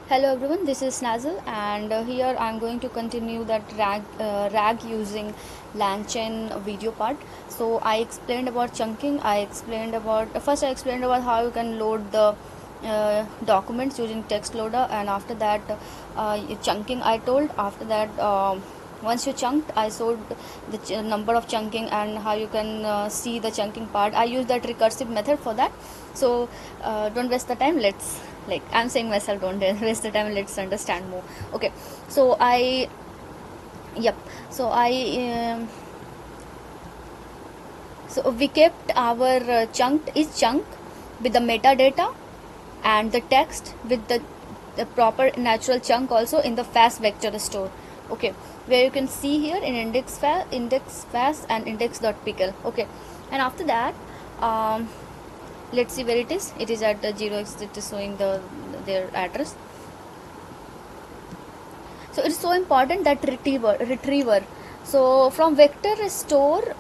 Hello everyone, this is Nazil, and here I'm going to continue that RAG using LangChain video part. So I explained about chunking. I explained about how you can load the documents using text loader, and after that chunking I told. After that once you chunked, I showed the number of chunking and how you can see the chunking part. I use that recursive method for that. So don't waste the time. Let's, like I'm saying myself, don't waste the time. Let's understand more. Okay, so I yep so I so we kept our chunk with the metadata and the text with the proper natural chunk also in the fast vector store. Okay, where you can see here in index fast and index.pickle. Okay, and after that let's see where it is. It is at the 0x. It is showing their address. So it's so important that retriever. So from vector store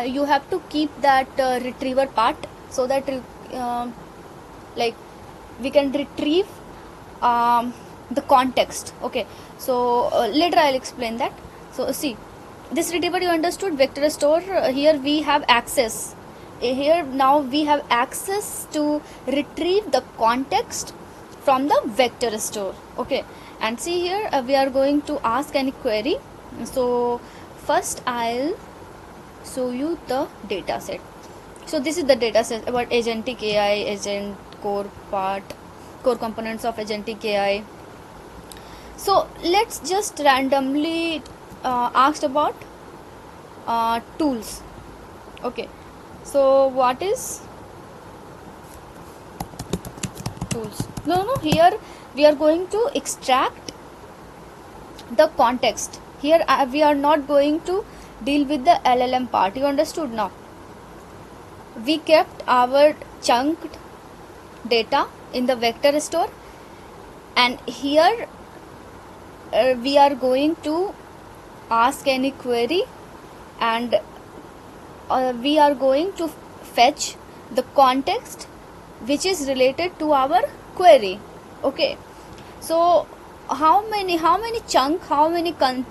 you have to keep that retriever part, so that like we can retrieve the context. Okay, so later I'll explain that. So see, this retriever you understood, vector store. Here we have access. Here now we have access to retrieve the context from the vector store. Okay, and see here we are going to ask any query. So first I'll show you the data set. So this is the data set about agentic AI, agent core components of agentic AI. So let's just randomly ask about tools. Okay, so what is tools? No, here we are going to extract the context. Here we are not going to deal with the LLM part. You understood now? We kept our chunked data in the vector store, and here we are going to ask any query, and we are going to fetch the context which is related to our query. Okay, so how many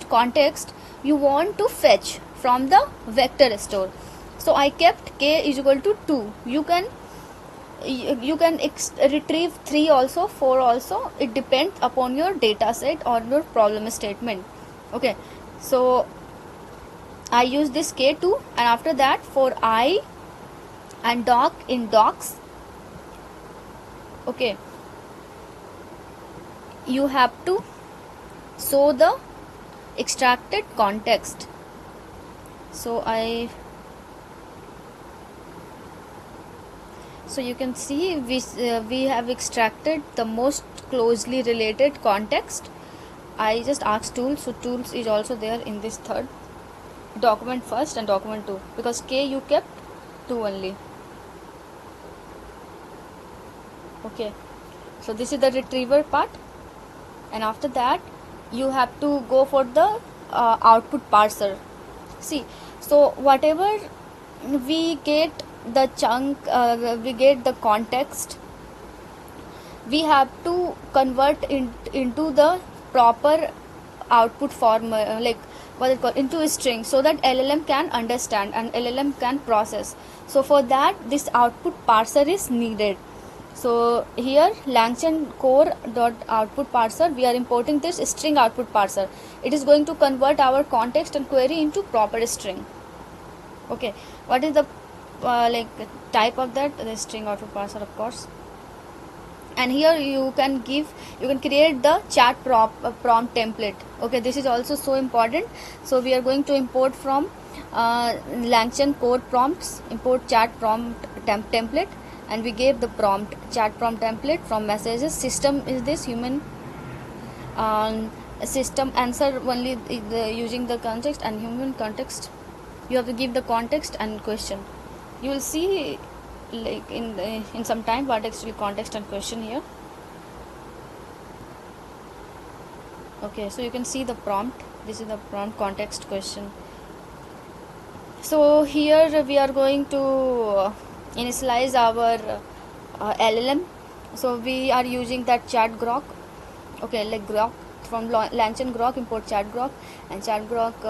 context you want to fetch from the vector store. So I kept k is equal to 2. You can retrieve 3 also, 4 also. It depends upon your data set or your problem statement. Okay, so I use this k2, and after that for I and doc in docs. Okay, you have to show the extracted context. So you can see we have extracted the most closely related context. I just asked tools, so tools is also there in this third document first and document 2, because k you kept 2 only. Okay, so this is the retriever part, and after that you have to go for the output parser. See, so whatever we get the chunk, we get the context, we have to convert into the proper output form, like what it called, into a string, so that LLM can understand and LLM can process. So for that this output parser is needed. So here LangChain core dot output parser, we are importing this string output parser. It is going to convert our context and query into proper string. Okay, what is the like type of that? The string output parser, of course. And here you can create the chat prompt template. Okay, this is also so important. So we are going to import from LangChain core prompts, import chat prompt template, and we gave the prompt chat prompt template from messages. System is this human system answer only using the context, and human context you have to give the context and question. You will see like in some time what actually context and question here. Okay, so you can see the prompt. This is the prompt, context, question. So here we are going to initialize our LLM. So we are using that chat grok. Okay, like grok, from LangChain grok import chat grok, and chat grok